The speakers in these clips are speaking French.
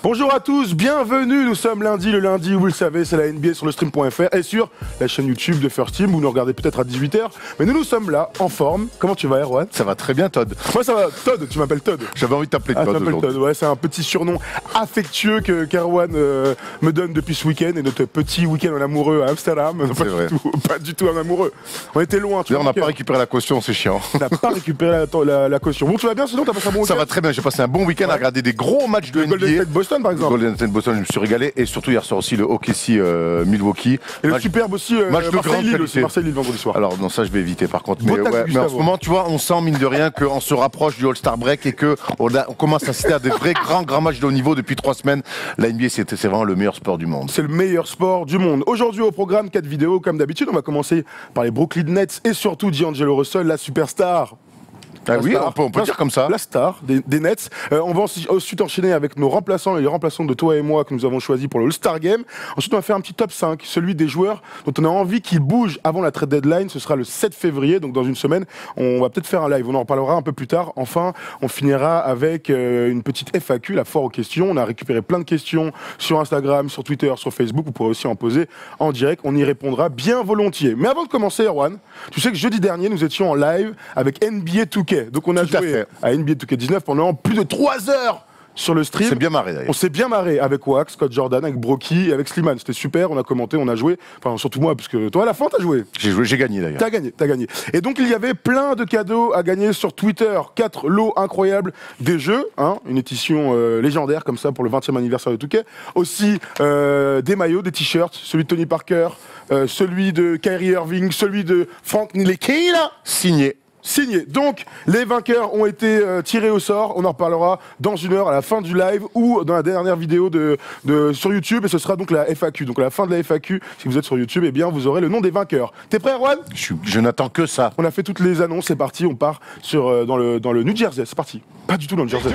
Bonjour à tous, bienvenue, nous sommes lundi, le lundi, vous le savez, c'est la NBA sur le stream.fr et sur la chaîne YouTube de First Team, vous nous regardez peut-être à 18h, mais nous sommes là, en forme. Comment tu vas, Erwan? Ça va très bien, Todd. Moi ça va, Todd, tu m'appelles Todd. J'avais envie de t'appeler Todd aujourd'hui. Ouais, c'est un petit surnom affectueux que qu'Erwan me donne depuis ce week-end, et notre petit week-end en amoureux à Amsterdam. Pas du tout un amoureux. On était loin, tu vois. On n'a pas récupéré la caution, c'est chiant. On n'a pas récupéré la caution. Bon, tu vas bien, sinon t'as passé un bon week-end? Ça va très bien, j'ai passé un bon week-end à regarder des gros matchs de NBA. Golden State Boston par exemple. Golden State Boston, je me suis régalé, et surtout hier soir aussi le OKC Milwaukee. Et le superbe aussi Marseille-Lille vendredi soir. Alors non, ça je vais éviter par contre. Mais en ce moment, tu vois, on sent mine de rien qu'on se rapproche du All-Star Break et qu'on commence à assister à des vrais grands matchs de haut niveau depuis 3 semaines. La NBA, c'est vraiment le meilleur sport du monde. C'est le meilleur sport du monde. Aujourd'hui au programme, 4 vidéos comme d'habitude. On va commencer par les Brooklyn Nets et surtout D'Angelo Russell, la superstar. Ah oui, on peut dire comme ça. La star des Nets. On va ensuite enchaîner avec nos remplaçants et les remplaçants de toi et moi que nous avons choisis pour le All-Star Game. Ensuite, on va faire un petit top 5, celui des joueurs dont on a envie qu'ils bougent avant la trade deadline. Ce sera le 7 février, donc dans une semaine. On va peut-être faire un live, on en reparlera un peu plus tard. Enfin, on finira avec une petite FAQ, la foire aux questions. On a récupéré plein de questions sur Instagram, sur Twitter, sur Facebook. Vous pourrez aussi en poser en direct. On y répondra bien volontiers. Mais avant de commencer, Erwan, tu sais que jeudi dernier, nous étions en live avec NBA 2K. Donc on a joué à NBA 2K19 pendant plus de 3 heures sur le stream. On s'est bien marré d'ailleurs. On s'est bien marré avec Wax, Scott Jordan, avec Brocky et avec Slimane. C'était super, on a commenté, on a joué. Enfin surtout moi, parce que toi à la fin t'as joué. J'ai joué, j'ai gagné d'ailleurs. T'as gagné. Et donc il y avait plein de cadeaux à gagner sur Twitter. 4 lots incroyables des jeux, hein, une édition légendaire comme ça pour le 20e anniversaire de 2K. Aussi des maillots, des t-shirts, celui de Tony Parker, celui de Kyrie Irving, celui de Frank Ntilikina. Signé. Donc, les vainqueurs ont été tirés au sort. On en reparlera dans une heure à la fin du live ou dans la dernière vidéo sur YouTube. Et ce sera donc la FAQ. Donc, à la fin de la FAQ, si vous êtes sur YouTube, eh bien, vous aurez le nom des vainqueurs. T'es prêt, Erwan? Je n'attends que ça. On a fait toutes les annonces. C'est parti. On part dans le New Jersey. C'est parti. Pas du tout dans le Jersey.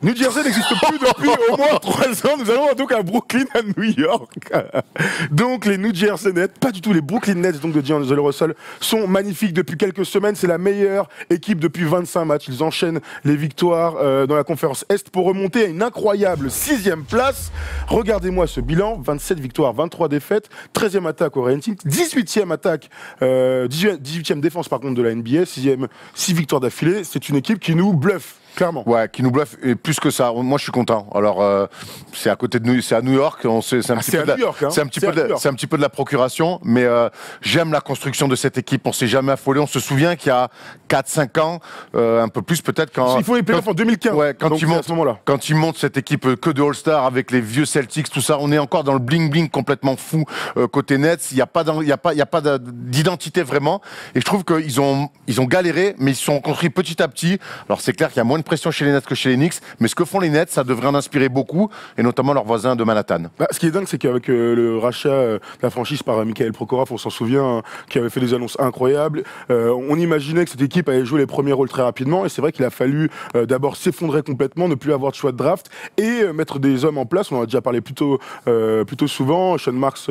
New Jersey n'existe plus depuis au moins 3 ans. Nous allons donc à Brooklyn, à New York. Donc les New Jersey Nets, pas du tout les Brooklyn Nets donc de D'Angelo Russell, sont magnifiques depuis quelques semaines. C'est la meilleure équipe depuis 25 matchs. Ils enchaînent les victoires dans la conférence Est pour remonter à une incroyable 6e place. Regardez-moi ce bilan, 27 victoires, 23 défaites, 13e attaque au rating, 18e attaque, 18e défense par contre de la NBA, 6 victoires d'affilée. C'est une équipe qui nous bluffe. Clairement. Ouais, qui nous bluffe, et plus que ça. Moi, je suis content. Alors, c'est à côté de nous, c'est à New York. C'est un petit peu de la procuration, mais j'aime la construction de cette équipe. On s'est jamais affolé. On se souvient qu'il y a 4-5 ans, un peu plus peut-être quand. Il faut les playoffs en 2015. Ouais, quand ils montent cette équipe que de All-Star avec les vieux Celtics, tout ça, on est encore dans le bling bling complètement fou côté Nets. Il y a pas d'identité vraiment. Et je trouve qu'ils ont galéré, mais ils se sont construits petit à petit. Alors c'est clair qu'il y a moins de pression chez les Nets que chez les Knicks, mais ce que font les Nets, ça devrait en inspirer beaucoup, et notamment leurs voisins de Manhattan. Ce qui est dingue, c'est qu'avec le rachat de la franchise par Mikhail Prokhorov, on s'en souvient, qui avait fait des annonces incroyables, on imaginait que cette équipe allait jouer les premiers rôles très rapidement, et c'est vrai qu'il a fallu d'abord s'effondrer complètement, ne plus avoir de choix de draft, et mettre des hommes en place. On en a déjà parlé plutôt souvent, Sean Marks,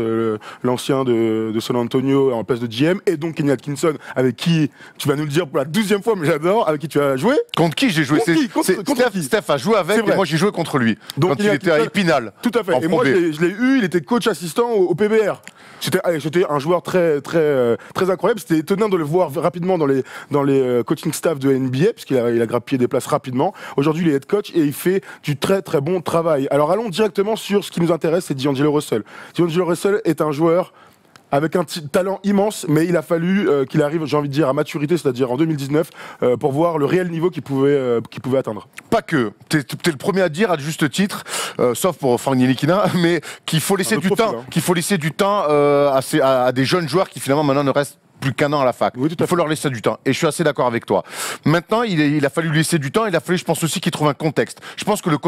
l'ancien de San Antonio, en place de GM, et donc Kenny Atkinson, avec qui, tu vas nous le dire pour la 12e fois, mais j'adore, avec qui tu as joué. Contre qui j'ai joué? Steph a joué avec, et moi j'ai joué contre lui. Donc quand il était à Épinal. Tout à fait. Et moi je l'ai eu, il était coach assistant au PBR. C'était un joueur très incroyable. C'était étonnant de le voir rapidement dans les coaching staff de NBA, puisqu'il a grappillé des places rapidement. Aujourd'hui, il est head coach et il fait du très bon travail. Alors allons directement sur ce qui nous intéresse, c'est D'Angelo Russell. D'Angelo Russell est un joueur avec un talent immense, mais il a fallu qu'il arrive, j'ai envie de dire, à maturité, c'est-à-dire en 2019, pour voir le réel niveau qu'il pouvait atteindre. Pas que. T'es le premier à dire, à juste titre, sauf pour Frank Ntilikina, mais qu'il faut laisser du temps, à des jeunes joueurs qui finalement maintenant ne restent plus qu'un an à la fac. Oui, il faut leur laisser du temps. Et je suis assez d'accord avec toi. Maintenant, il a fallu lui laisser du temps. Il a fallu, je pense aussi, qu'il trouve un contexte. Je pense que le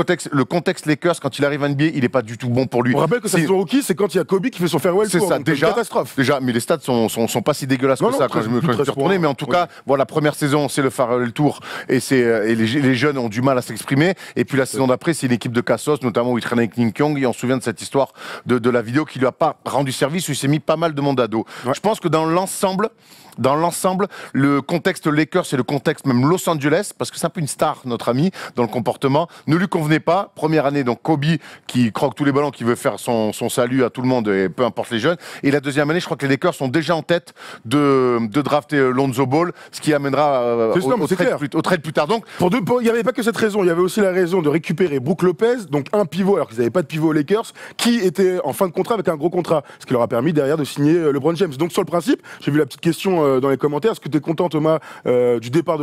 contexte Lakers, quand il arrive à NBA, il n'est pas du tout bon pour lui. On rappelle que sa saison rookie, c'est quand il y a Kobe qui fait son farewell tour. C'est ça, déjà. Catastrophe. Déjà, mais les stats sont pas si dégueulasses que ça quand je me suis retourné. Mais en tout cas, voilà, la première saison, c'est le farewell tour. Et les jeunes ont du mal à s'exprimer. Et puis la saison d'après, c'est une équipe de Cassos, notamment où il traînait avec Nick Young. Et on se souvient de cette histoire de la vidéo qui lui a pas rendu service, où il s'est mis pas mal de monde à dos. Ouais. Je pense que dans l'ensemble, le contexte Lakers et le contexte même Los Angeles, parce que c'est un peu une star, notre ami, dans le comportement, ne lui convenait pas. Première année, donc Kobe, qui croque tous les ballons, qui veut faire son salut à tout le monde, et peu importe les jeunes. Et la deuxième année, je crois que les Lakers sont déjà en tête de drafter Lonzo Ball, ce qui amènera au trade plus tard. Donc, il n'y avait pas que cette raison, il y avait aussi la raison de récupérer Brook Lopez, donc un pivot, alors qu'ils n'avaient pas de pivot aux Lakers, qui était en fin de contrat avec un gros contrat, ce qui leur a permis derrière de signer LeBron James. Donc sur le principe, j'ai vu la petite question dans les commentaires, est-ce que tu es content, Thomas, du départ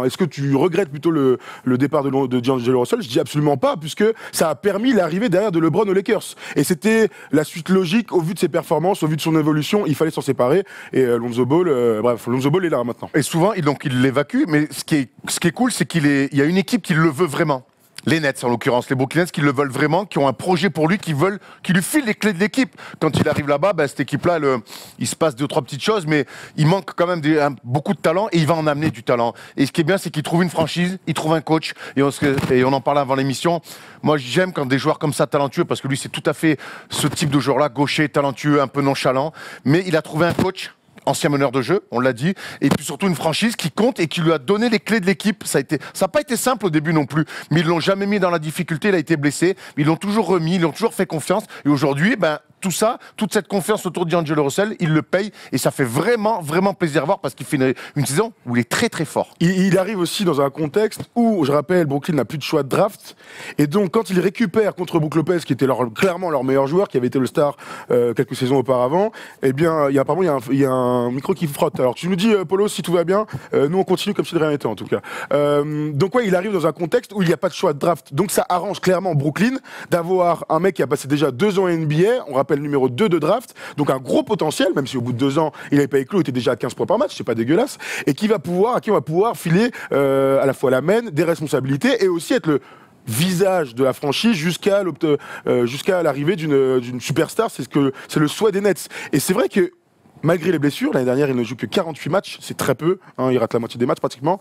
est-ce que tu regrettes plutôt le départ de D'Angelo Russell? Je dis absolument pas, puisque ça a permis l'arrivée derrière de LeBron aux Lakers. Et c'était la suite logique, au vu de ses performances, au vu de son évolution, il fallait s'en séparer. Et Lonzo Ball est là maintenant. Et souvent, il l'évacue, mais ce qui est cool, c'est qu'il y a une équipe qui le veut vraiment. Les Nets, en l'occurrence, les Brooklyn Nets, qui le veulent vraiment, qui ont un projet pour lui, qui lui filent les clés de l'équipe. Quand il arrive là-bas, cette équipe-là, il se passe 2-3 petites choses, mais il manque quand même beaucoup de talent, et il va en amener du talent. Et ce qui est bien, c'est qu'il trouve une franchise, il trouve un coach, et on en parlait avant l'émission. Moi, j'aime quand des joueurs comme ça, talentueux, parce que lui, c'est tout à fait ce type de joueur-là, gaucher, talentueux, un peu nonchalant, mais il a trouvé un coach, ancien meneur de jeu, on l'a dit, et puis surtout une franchise qui compte et qui lui a donné les clés de l'équipe. Ça n'a pas été simple au début non plus, mais ils l'ont jamais mis dans la difficulté, il a été blessé, ils l'ont toujours remis, ils l'ont toujours fait confiance, et aujourd'hui, tout ça, toute cette confiance autour de D'Angelo Russell, il le paye, et ça fait vraiment, vraiment plaisir à voir, parce qu'il fait une saison où il est très, très fort. Il arrive aussi dans un contexte où, je rappelle, Brooklyn n'a plus de choix de draft, et donc quand il récupère contre Brook Lopez, qui était clairement leur meilleur joueur, qui avait été le star quelques saisons auparavant, eh bien, il y a un micro qui frotte. Alors tu nous dis, Polo, si tout va bien, nous on continue comme si de rien n'était en tout cas. Donc il arrive dans un contexte où il n'y a pas de choix de draft, donc ça arrange clairement Brooklyn d'avoir un mec qui a passé déjà 2 ans à NBA, on rappelle numéro 2 de draft, donc un gros potentiel, même si au bout de 2 ans il n'avait pas éclos, il était déjà à 15 points par match, c'est pas dégueulasse, et à qui on va pouvoir filer à la fois la main, des responsabilités, et aussi être le visage de la franchise jusqu'à l'arrivée d'une superstar. C'est le souhait des Nets. Et c'est vrai que malgré les blessures, l'année dernière, il ne joue que 48 matchs, c'est très peu, il rate la moitié des matchs pratiquement.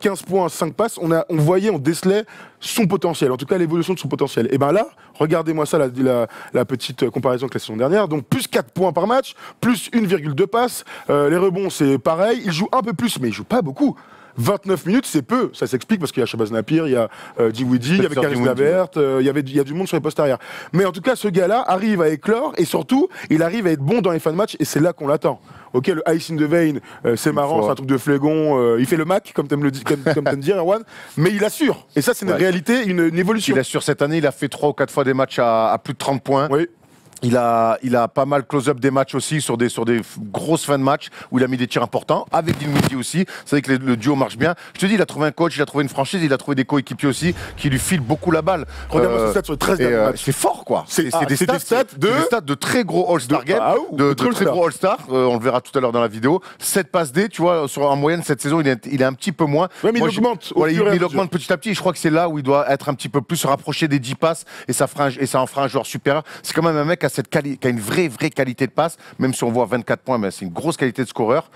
15 points, 5 passes, on décelait son potentiel, en tout cas l'évolution de son potentiel. Et bien là, regardez-moi ça, la petite comparaison avec la saison dernière, donc plus 4 points par match, plus 1,2 passes, les rebonds c'est pareil, il joue un peu plus, mais il joue pas beaucoup. 29 minutes, c'est peu. Ça s'explique parce qu'il y a Shabazz Napier, il y a Dinwiddie, il y avait Caris LeVert, il y a du monde sur les postes arrière. Mais en tout cas, ce gars-là arrive à éclore et surtout, il arrive à être bon dans les fins de match et c'est là qu'on l'attend. Ok, le Ice in the Vein, c'est marrant, c'est un truc de flégon, il fait le Mac, comme t'aimes dire, Erwan, mais il assure. Et ça, c'est une réalité, une évolution. Il assure cette année, il a fait 3 ou 4 fois des matchs à plus de 30 points. Oui. Il a pas mal close-up des matchs aussi sur des grosses fins de match où il a mis des tirs importants, avec Dinwiddie aussi. C'est vrai que le duo marche bien. Je te dis, il a trouvé un coach, il a trouvé une franchise, il a trouvé des coéquipiers aussi qui lui filent beaucoup la balle. Regarde-moi ce stat sur les 13 derniers matchs. C'est fort, quoi. C'est des stats de très gros All-Star Game, de très gros All-Star. On le verra tout à l'heure dans la vidéo. 7 passes D, tu vois, en moyenne cette saison, il est un petit peu moins. Ouais, mais il augmente. Il augmente petit à petit. Et je crois que c'est là où il doit être un petit peu plus se rapprocher des 10 passes et ça en fera un joueur supérieur. C'est quand même un mec qui a une vraie qualité de passe, même si on voit 24 points, mais c'est une grosse qualité de scoreur.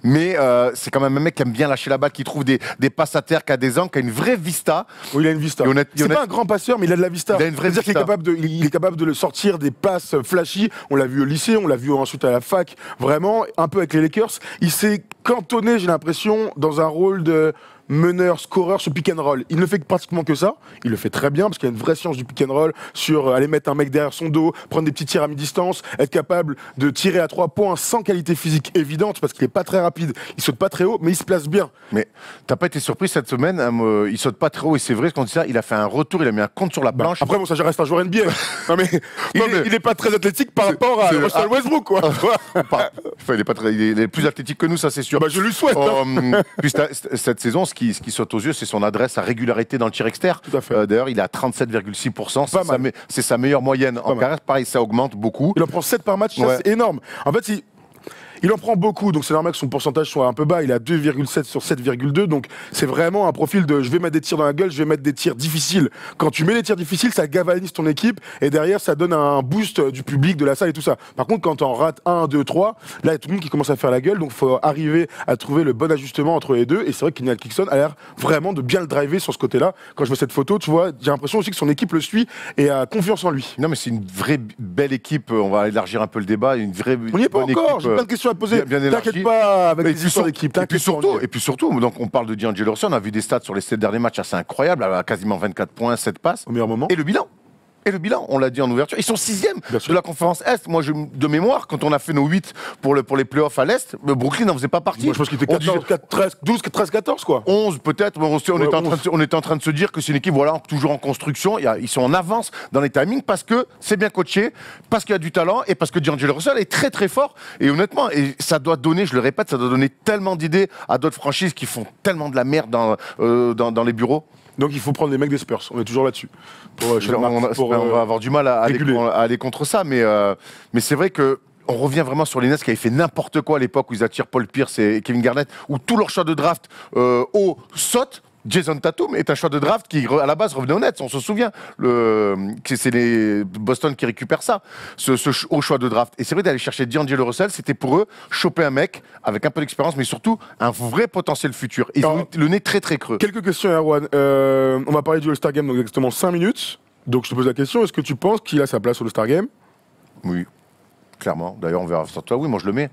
Mais c'est quand même un mec qui aime bien lâcher la balle, qui trouve des passes à terre, qui a des angles, qui a une vraie vista. Oui, il a une vista. C'est pas un grand passeur, mais il a de la vista. Il a une vraie vista. Il est capable de sortir des passes flashy. On l'a vu au lycée, on l'a vu ensuite à la fac. Vraiment, un peu avec les Lakers. Il s'est cantonné, j'ai l'impression, dans un rôle de meneur, scoreur sur pick and roll. Il ne fait pratiquement que ça. Il le fait très bien parce qu'il y a une vraie science du pick and roll sur aller mettre un mec derrière son dos, prendre des petits tirs à mi-distance, être capable de tirer à 3 points sans qualité physique évidente parce qu'il est pas très rapide, il saute pas très haut, mais il se place bien. Mais t'as pas été surpris cette semaine, il saute pas très haut et c'est vrai quand il a fait un retour, il a mis un compte sur la planche. Après bon, ça reste un joueur NBA. Non mais il est pas très athlétique par rapport à Russell Westbrook quoi. Il est plus athlétique que nous, ça c'est sûr. Bah je lui souhaite. Puis cette saison, ce qui saute aux yeux, c'est son adresse, sa régularité dans le tir externe. Tout à fait. D'ailleurs, il est à 37,6%. C'est sa meilleure moyenne en carrière. Pareil, ça augmente beaucoup. Il en prend 7 par match, ça c'est énorme. En fait, il en prend beaucoup, donc c'est normal que son pourcentage soit un peu bas. Il a 2,7 sur 7,2, donc c'est vraiment un profil de je vais mettre des tirs dans la gueule, je vais mettre des tirs difficiles. Quand tu mets des tirs difficiles, ça galvanise ton équipe et derrière ça donne un boost du public, de la salle et tout ça. Par contre, quand t'en rates 1, 2, 3, là il y a tout le monde qui commence à faire la gueule, donc il faut arriver à trouver le bon ajustement entre les deux. Et c'est vrai que Kenny Atkinson a l'air vraiment de bien le driver sur ce côté-là. Quand je vois cette photo, tu vois, j'ai l'impression aussi que son équipe le suit et a confiance en lui. Non, mais c'est une vraie belle équipe. On va élargir un peu le débat. Une vraie. On n'y est pas encore. J'ai plein de questions à te poser. T'inquiète pas avec les histoires d'équipe. Et puis surtout, donc on parle de D'Angelo Russell, on a vu des stats sur les 7 derniers matchs assez incroyables, quasiment 24 points, 7 passes. Au meilleur moment. Et le bilan, on l'a dit en ouverture, ils sont 6e de la conférence Est. Moi, de mémoire, quand on a fait nos 8 pour les playoffs à l'Est, Brooklyn n'en faisait pas partie. Moi, je pense qu'il était 12, 13, 14, quoi. 11 peut-être, mais on était en train de se dire que c'est une équipe toujours en construction. Ils sont en avance dans les timings parce que c'est bien coaché, parce qu'il y a du talent et parce que D'Angelo Russell est très très fort. Et honnêtement, ça doit donner, je le répète, ça doit donner tellement d'idées à d'autres franchises qui font tellement de la merde dans les bureaux. Donc il faut prendre les mecs des Spurs, on est toujours là-dessus. On va avoir du mal à aller contre ça, mais c'est vrai que on revient vraiment sur les Nets qui avaient fait n'importe quoi à l'époque où ils attirent Paul Pierce et Kevin Garnett, où tout leur choix de draft haut saute. Jason Tatum est un choix de draft qui, à la base, revenait aux Nets. On se souvient. C'est les Boston qui récupèrent ça, ce haut choix de draft. Et c'est vrai d'aller chercher D'Angelo Russell, c'était pour eux choper un mec avec un peu d'expérience, mais surtout un vrai potentiel futur. Ils ont le nez très très creux. Quelques questions, Erwan. On va parler du All-Star Game dans exactement 5 minutes. Donc je te pose la question, est-ce que tu penses qu'il a sa place au All-Star Game? Oui, clairement. D'ailleurs, on verra sur toi. Oui, moi je le mets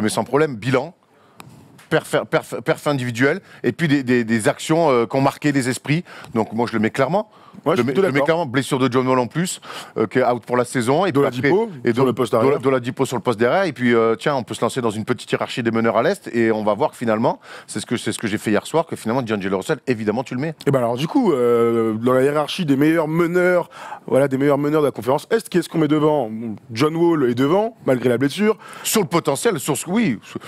sans problème. Bilan. Perf individuel et puis des actions qui ont marqué des esprits. Donc moi je le mets clairement. Ouais, je le mets clairement. Blessure de John Wall en plus, qui est out pour la saison. Et Oladipo sur le poste derrière. Oladipo sur le poste derrière. Et puis tiens, on peut se lancer dans une petite hiérarchie des meneurs à l'Est et on va voir que finalement, c'est ce que j'ai fait hier soir, que finalement D'Angelo Russell, évidemment tu le mets. Et ben alors du coup, dans la hiérarchie des meilleurs meneurs, de la conférence Est, qui est-ce qu'on met devant? John Wall est devant, malgré la blessure. Sur le potentiel,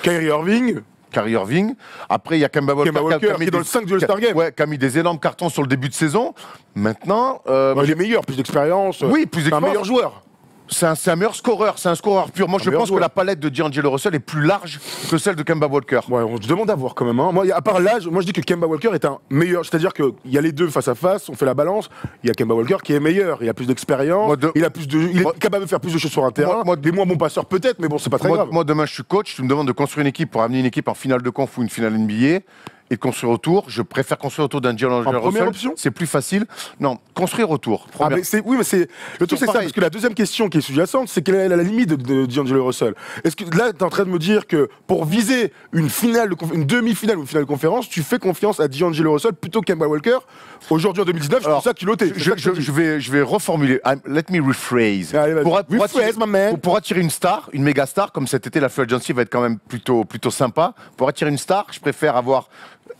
Kyrie Irving. Après, il y a Kemba Walker qui est dans le 5 du All-Star Game. Ouais, qui a mis des énormes cartons sur le début de saison. Maintenant. Il est meilleur, plus d'expérience. Oui, plus d'expérience. Un meilleur joueur. C'est un meilleur scoreur, c'est un scoreur pur. Moi, je pense que la palette de D'Angelo Russell est plus large que celle de Kemba Walker. Ouais, on se demande à voir quand même. Hein. Moi, à part l'âge, moi je dis que Kemba Walker est un meilleur. C'est-à-dire qu'il y a les deux face à face, on fait la balance. Il y a Kemba Walker qui est meilleur, il a plus d'expérience, il est capable de faire plus de choses sur un terrain. Des moins bons passeurs peut-être, mais bon, c'est pas très grave. Moi, demain, je suis coach, tu me demandes de construire une équipe pour amener une équipe en finale de conf ou une finale NBA. Et de construire autour, je préfère construire autour d'un D'Angelo Russell. Première option, c'est plus facile. Non, construire autour. Mais le truc c'est ça, parce que la deuxième question qui est sous-jacente, c'est quelle est la limite de D'Angelo Russell. Est-ce que là, tu es en train de me dire que pour viser une demi-finale ou une finale de conférence, tu fais confiance à D'Angelo Russell plutôt qu'Kemba Walker? Aujourd'hui en 2019, c'est pour ça qu'il lotait. Je vais reformuler. Let me rephrase. Pour attirer une star, une méga star, comme cet été, la free agency va être quand même plutôt sympa. Pour attirer une star, je préfère avoir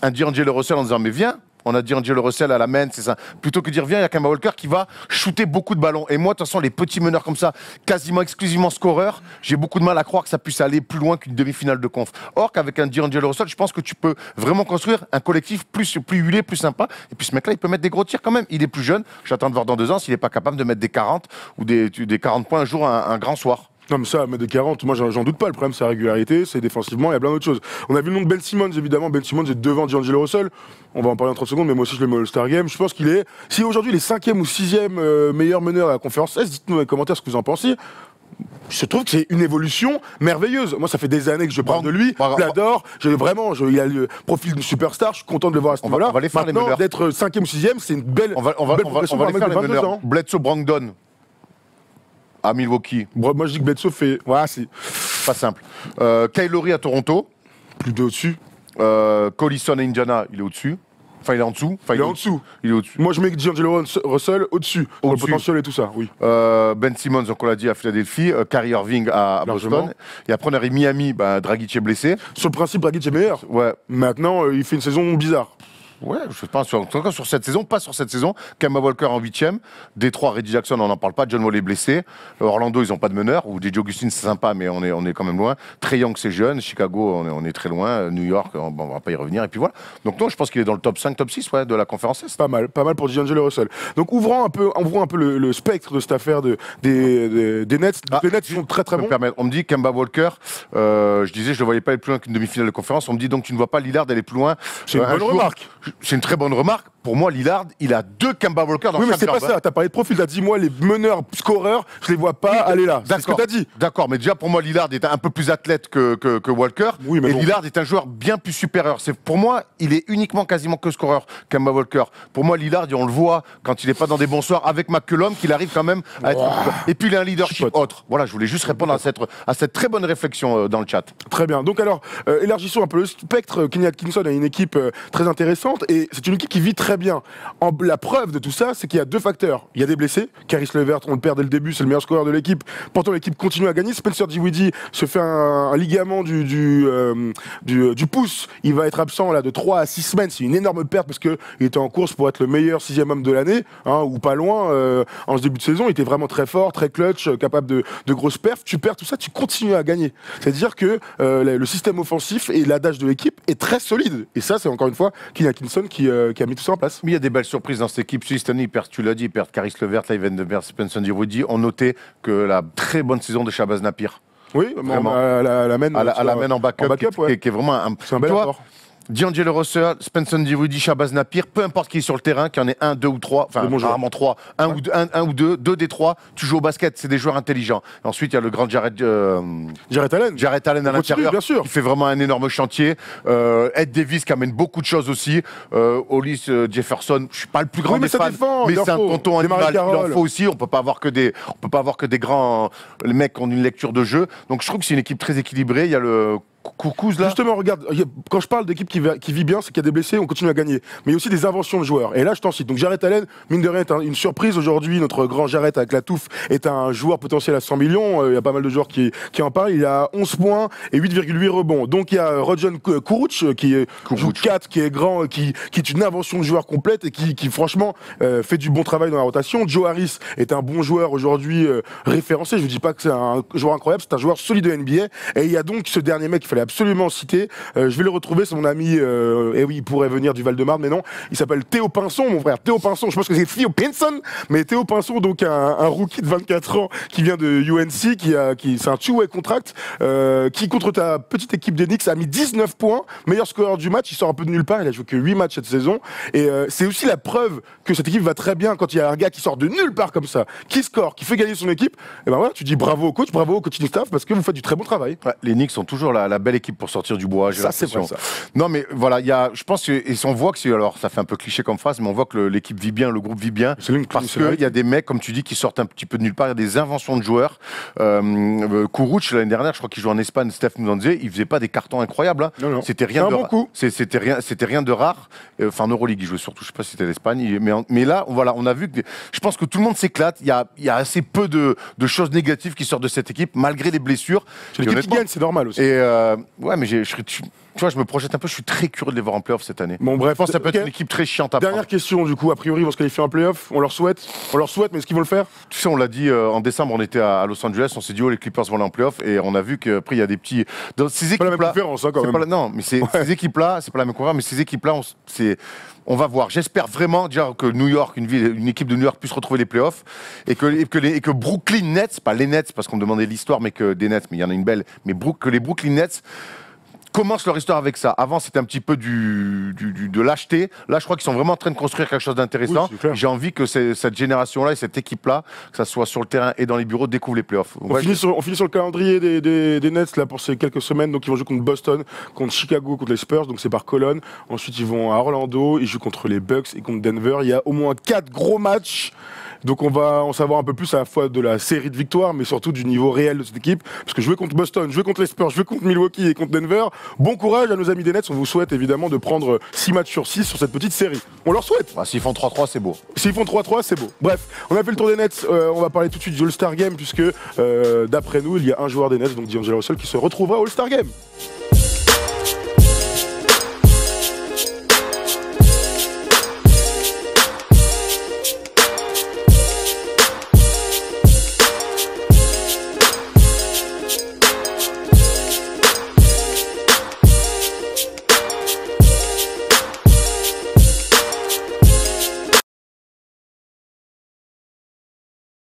un D'Angelo Russell en disant mais viens, on a D'Angelo Russell à la main, c'est ça. Plutôt que dire viens, il y a Kemba Walker qui va shooter beaucoup de ballons. Et moi, de toute façon, les petits meneurs comme ça, quasiment exclusivement scoreurs, j'ai beaucoup de mal à croire que ça puisse aller plus loin qu'une demi-finale de conf. Or qu'avec un D'Angelo Russell, je pense que tu peux vraiment construire un collectif plus huilé, plus sympa. Et puis ce mec-là, il peut mettre des gros tirs quand même. Il est plus jeune. J'attends de voir dans 2 ans s'il n'est pas capable de mettre des 40 ou des 40 points un jour, un grand soir. Non mais ça, mettre des 40, moi j'en doute pas, le problème c'est la régularité, c'est défensivement, il y a plein d'autres choses. On a vu le nom de Ben Simmons évidemment, Ben Simmons est devant D'Angelo Russell, on va en parler en 30 secondes, mais moi aussi je le mets au All-Star Game, je pense qu'il est, si aujourd'hui il est 5e ou 6e meilleur meneur à la conférence S, dites-nous dans les commentaires ce que vous en pensez. Je trouve que c'est une évolution merveilleuse. Moi, ça fait des années que je parle de lui. Je l'adore. Il a le profil de superstar. Je suis content de le voir à ce niveau-là. Maintenant, d'être 5e ou 6e, c'est une belle progression pour un mec de 22 ans. Bledsoe Brogdon à Milwaukee. Moi, je dis que Bledsoe fait. Ouais, c'est pas simple. Kyle Lowry à Toronto. Plus de au-dessus. Collison à Indiana, il est au-dessus. Enfin, il est en dessous. Il est en dessut. Il est au-dessus. Moi, je mets D'Angelo Russell au-dessus. Pour le potentiel et tout ça, oui. Ben Simmons, donc on l'a dit, à Philadelphie. Kyrie Irving à Boston. Et après, on arrive Miami. Dragic est blessé. Sur le principe, Dragic est meilleur. Ouais. Maintenant, il fait une saison bizarre. Ouais, je pense, en tout cas sur cette saison, pas sur cette saison. Kemba Walker en 8e. Détroit, Reggie Jackson, on n'en parle pas. John Wall est blessé. Orlando, ils n'ont pas de meneur. Ou DJ Augustin, c'est sympa, mais on est quand même loin. Trae Young, c'est jeune. Chicago, on est très loin. New York, on va pas y revenir. Et puis voilà. Donc non, je pense qu'il est dans le top 5, top 6 de la conférence Est. Pas mal pour D'Angelo Russell. Donc ouvrons un peu le spectre de cette affaire des Nets. Les Nets sont très très bons. On me dit Kemba Walker, je disais, je ne le voyais pas aller plus loin qu'une demi-finale de conférence. On me dit donc tu ne vois pas Lillard aller plus loin. C'est une bonne remarque. C'est une très bonne remarque. pour moi, Lillard, il a 2 Kemba Walker dans chaque jambe. Oui, mais c'est pas ça. T'as parlé de profil. T'as dit, moi, les meneurs scoreurs, je les vois pas aller là. C'est ce que t'as dit. D'accord, mais déjà, pour moi, Lillard est un peu plus athlète que Walker. Oui, mais Lillard est un joueur bien plus supérieur. Pour moi, il est uniquement quasiment que scoreur, Kemba Walker. Pour moi, Lillard, on le voit quand il est pas dans des bons soirs avec McCollum, qu'il arrive quand même à être. Et puis, il a un leadership autre. Voilà, je voulais juste répondre à cette très bonne réflexion dans le chat. Très bien. Donc, alors, élargissons un peu le spectre. Kenny Atkinson a une équipe très intéressante et c'est une équipe qui vit très bien. La preuve de tout ça, c'est qu'il y a 2 facteurs. Il y a des blessés. Caris LeVert, on le perd dès le début, c'est le meilleur scoreur de l'équipe. Pourtant, l'équipe continue à gagner. Spencer Dinwiddie se fait un ligament du pouce. Il va être absent là, de 3 à 6 semaines. C'est une énorme perte parce qu'il était en course pour être le meilleur 6e homme de l'année, hein, ou pas loin. En ce début de saison, il était vraiment très fort, très clutch, capable de grosses perfs. Tu perds tout ça, tu continues à gagner. C'est-à-dire que le système offensif et l'adage de l'équipe est très solide. Et ça, c'est encore une fois Kenny Atkinson qui a mis tout ça en place. Mais il y a des belles surprises dans cette équipe. Cette année, tu l'as dit, ils perdent Caris LeVert, là, ils viennent de perdre Spencer Dinwiddie. On notait que la très bonne saison de Shabazz Napier. Oui, vraiment. À la main en backup, qui est vraiment un bel apport. D'Angelo Russell, Spencer Dinwiddie, Shabazz Napier, peu importe qui est sur le terrain, qu'il y en ait 1, 2 ou 3, enfin rarement 3, un ou deux des 3, tu joues au basket, c'est des joueurs intelligents. Ensuite, il y a le grand Jarrett Allen à l'intérieur, qui fait vraiment un énorme chantier. Ed Davis qui amène beaucoup de choses aussi. Hollis Jefferson, je suis pas le plus grand des fans, mais c'est un tonton animal, il en faut aussi. On peut pas avoir que des grands mecs qui ont une lecture de jeu. Donc je trouve que c'est une équipe très équilibrée. Il y a le Koukouz là. Justement, regarde, quand je parle d'équipe qui vit bien, c'est qu'il y a des blessés, on continue à gagner. Mais il y a aussi des inventions de joueurs. Et là, je t'en cite. Donc, Jarrett Allen, mine de rien, est une surprise aujourd'hui. Notre grand Jarrett avec la touffe est un joueur potentiel à 100 millions. Il y a pas mal de joueurs qui en parlent. Il a 11 points et 8,8 rebonds. Donc, il y a Rajon Kuruc qui joue 4, qui est grand, qui est une invention de joueur complète et qui franchement, fait du bon travail dans la rotation. Joe Harris est un bon joueur aujourd'hui référencé. Je ne dis pas que c'est un joueur incroyable, c'est un joueur solide de NBA. Et il y a donc ce dernier mec fallait absolument citer. Je vais le retrouver, c'est mon ami. Et oui, il pourrait venir du Val-de-Marne, mais non. Il s'appelle Théo Pinson, mon frère. Théo Pinson, je pense que c'est Theo Pinson, mais Théo Pinson, donc un rookie de 24 ans qui vient de UNC, c'est un two-way contract, qui contre ta petite équipe des Knicks a mis 19 points, meilleur scoreur du match. Il sort un peu de nulle part. Il a joué que 8 matchs cette saison. Et c'est aussi la preuve que cette équipe va très bien quand il y a un gars qui sort de nulle part comme ça, qui score, qui fait gagner son équipe. Et ben voilà, tu dis bravo au coach, bravo au coaching staff parce que vous faites du très bon travail. Ouais, les Knicks sont toujours la belle équipe pour sortir du bois. Ça, c'est vrai, ça. Non, mais voilà, je pense que, et on voit que alors ça fait un peu cliché comme phrase, mais on voit que l'équipe vit bien, le groupe vit bien, parce qu'il y a des mecs, comme tu dis, qui sortent un petit peu de nulle part. Il y a des inventions de joueurs. Kuruc, l'année dernière, je crois qu'il jouait en Espagne, Steph nous en disait, il faisait pas des cartons incroyables. Hein. C'était rien de rare. Enfin, en Euroleague, il jouait surtout, je sais pas si c'était l'Espagne. Mais là, voilà, on a vu que je pense que tout le monde s'éclate. Il y a assez peu de choses négatives qui sortent de cette équipe, malgré les blessures. C'est l'équipe qui gagne, c'est normal aussi. Ouais, mais tu vois, je me projette un peu, je suis très curieux de les voir en playoff cette année. Bon, bref, je pense que ça peut être une équipe très chiante à prendre. Dernière question, du coup, a priori, ils vont se qualifier en playoff. On leur souhaite, mais est-ce qu'ils vont le faire? Tu sais, on l'a dit en décembre, on était à Los Angeles, on s'est dit, oh, les Clippers vont aller en playoff, et on a vu qu'après, il y a des petits. Dans ces équipes-là. C'est pas la même conférence, hein, quand même. Non, mais ces équipes-là, c'est pas la même conférence, mais ces équipes-là, on va voir. J'espère vraiment déjà que New York, une équipe de New York puisse retrouver les playoffs et que Brooklyn Nets, pas les Nets parce qu'on me demandait l'histoire, mais que des Nets, mais il y en a une belle, mais que les Brooklyn Nets commencent leur histoire avec ça. Avant, c'était un petit peu de lâcheté. Là, je crois qu'ils sont vraiment en train de construire quelque chose d'intéressant. Oui, j'ai envie que cette génération-là et cette équipe-là, que ça soit sur le terrain et dans les bureaux, découvre les playoffs. On finit sur le calendrier des Nets là, pour ces quelques semaines. Donc, ils vont jouer contre Boston, contre Chicago, contre les Spurs. Donc, c'est par colonne. Ensuite, ils vont à Orlando. Ils jouent contre les Bucks et contre Denver. Il y a au moins 4 gros matchs. Donc on va en savoir un peu plus à la fois de la série de victoires, mais surtout du niveau réel de cette équipe. Parce que jouer contre Boston, jouer contre les Spurs, jouer contre Milwaukee et contre Denver, bon courage à nos amis des Nets. On vous souhaite évidemment de prendre 6 matchs sur 6 sur cette petite série. On leur souhaite. S'ils font 3-3, c'est beau. S'ils font 3-3, c'est beau. Bref, on a fait le tour des Nets. On va parler tout de suite du All-Star Game, puisque d'après nous, il y a un joueur des Nets, donc D'Angelo Russell, qui se retrouvera au All-Star Game.